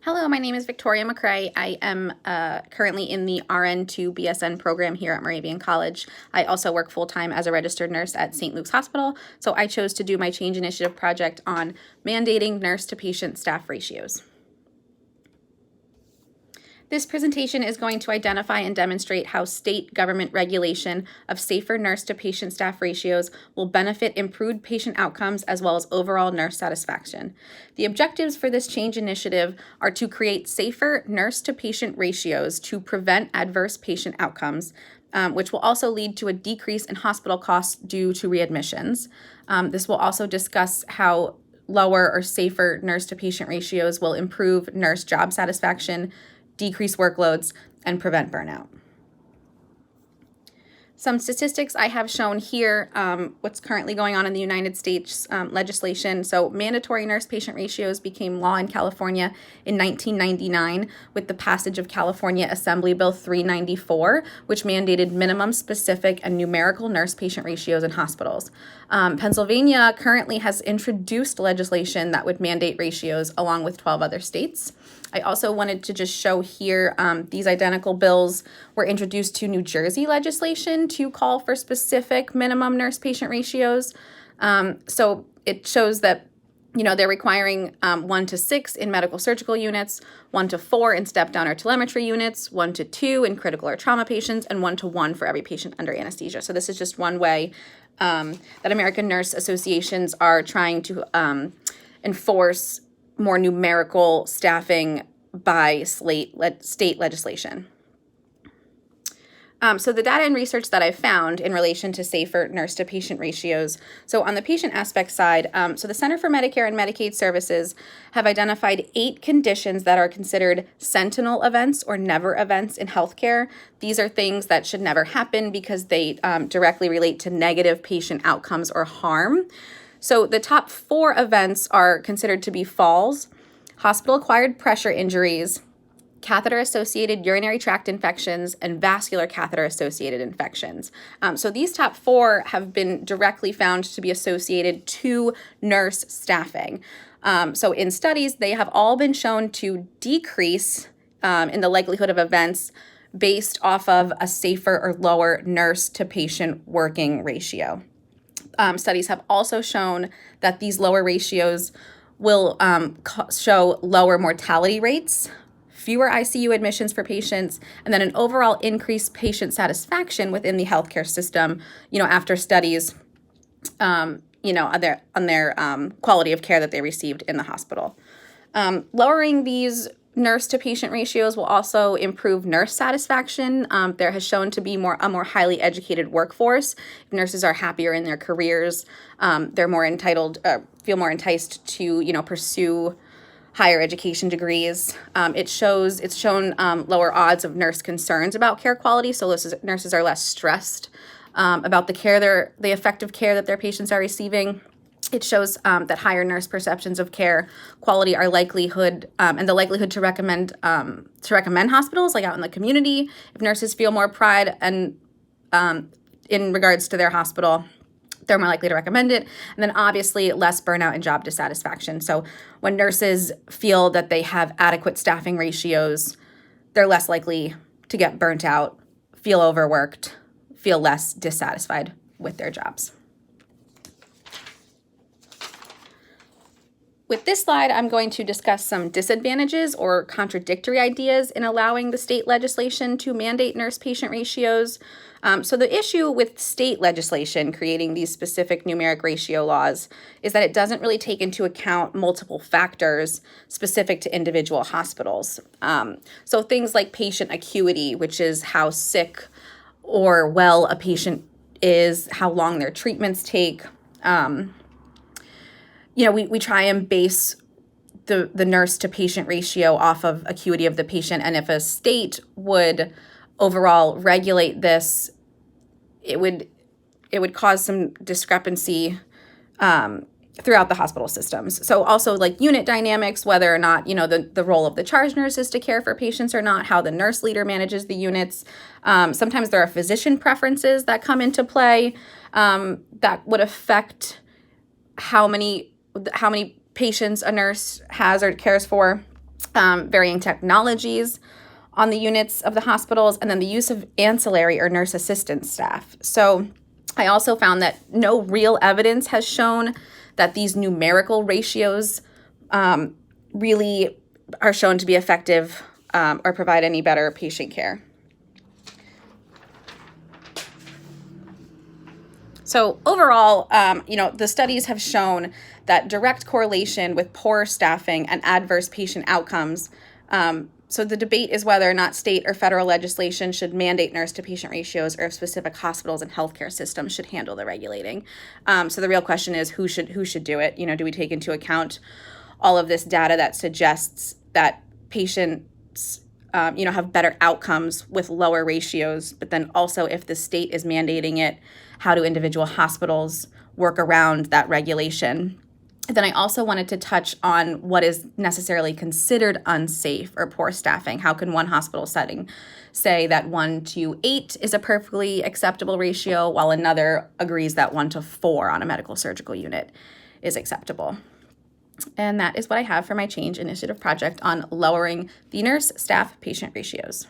Hello, my name is Victoria McCrae. I am currently in the RN to BSN program here at Moravian College. I also work full-time as a registered nurse at St. Luke's Hospital, so I chose to do my Change Initiative project on mandating nurse-to-patient staff ratios. This presentation is going to identify and demonstrate how state government regulation of safer nurse-to-patient staff ratios will benefit improved patient outcomes as well as overall nurse satisfaction. The objectives for this change initiative are to create safer nurse-to-patient ratios to prevent adverse patient outcomes, which will also lead to a decrease in hospital costs due to readmissions. This will also discuss how lower or safer nurse-to-patient ratios will improve nurse job satisfaction, decrease workloads, and prevent burnout. Some statistics I have shown here, what's currently going on in the United States legislation. So mandatory nurse-patient ratios became law in California in 1999 with the passage of California Assembly Bill 394, which mandated minimum specific and numerical nurse-patient ratios in hospitals. Pennsylvania currently has introduced legislation that would mandate ratios along with 12 other states. I also wanted to just show here these identical bills were introduced to New Jersey legislation to call for specific minimum nurse-patient ratios. So it shows that, they're requiring 1 to 6 in medical surgical units, 1 to 4 in step-down or telemetry units, 1 to 2 in critical or trauma patients, and 1 to 1 for every patient under anesthesia. So this is just one way that American nurse associations are trying to enforce more numerical staffing by state legislation. So the data and research that I've found in relation to safer nurse-to-patient ratios. So on the patient aspect side, so the Center for Medicare and Medicaid Services have identified 8 conditions that are considered sentinel events or never events in healthcare. These are things that should never happen because they directly relate to negative patient outcomes or harm. So the top 4 events are considered to be falls, hospital-acquired pressure injuries, catheter-associated urinary tract infections, and vascular catheter-associated infections. So these top 4 have been directly found to be associated to nurse staffing. So in studies, they have all been shown to decrease in the likelihood of events based off of a safer or lower nurse-to-patient working ratio. Studies have also shown that these lower ratios will show lower mortality rates, fewer ICU admissions for patients, and then an overall increased patient satisfaction within the healthcare system, after studies, on their quality of care that they received in the hospital. Lowering these nurse-to-patient ratios will also improve nurse satisfaction. There has shown to be a more highly educated workforce. If nurses are happier in their careers, they're more feel more enticed to, pursue higher education degrees. It's shown lower odds of nurse concerns about care quality. So nurses are less stressed about the effective care that their patients are receiving. It shows that higher nurse perceptions of care quality are likelihood and the likelihood to recommend hospitals like out in the community. If nurses feel more pride and in regards to their hospital, they're more likely to recommend it. And then obviously less burnout and job dissatisfaction. So when nurses feel that they have adequate staffing ratios, they're less likely to get burnt out, feel overworked, feel less dissatisfied with their jobs. With this slide, I'm going to discuss some disadvantages or contradictory ideas in allowing the state legislation to mandate nurse-patient ratios. So the issue with state legislation creating these specific numeric ratio laws is that it doesn't really take into account multiple factors specific to individual hospitals. So things like patient acuity, which is how sick or well a patient is, how long their treatments take. We try and base the nurse-to-patient ratio off of acuity of the patient, and if a state would overall regulate this, it would cause some discrepancy throughout the hospital systems. So also like unit dynamics, whether or not, the role of the charge nurse is to care for patients or not, how the nurse leader manages the units. Sometimes there are physician preferences that come into play that would affect how many patients a nurse has or cares for. varying technologies on the units of the hospitals, and then the use of ancillary or nurse assistant staff. So I also found that no real evidence has shown that these numerical ratios really are shown to be effective or provide any better patient care. So overall, the studies have shown that direct correlation with poor staffing and adverse patient outcomes. So the debate is whether or not state or federal legislation should mandate nurse-to-patient ratios, or if specific hospitals and healthcare systems should handle the regulating. So the real question is who should do it? Do we take into account all of this data that suggests that patients have better outcomes with lower ratios, but then also if the state is mandating it, how do individual hospitals work around that regulation? Then I also wanted to touch on what is necessarily considered unsafe or poor staffing. How can one hospital setting say that 1:8 is a perfectly acceptable ratio, while another agrees that 1:4 on a medical surgical unit is acceptable? And that is what I have for my Change Initiative project on lowering the nurse-staff-patient ratios.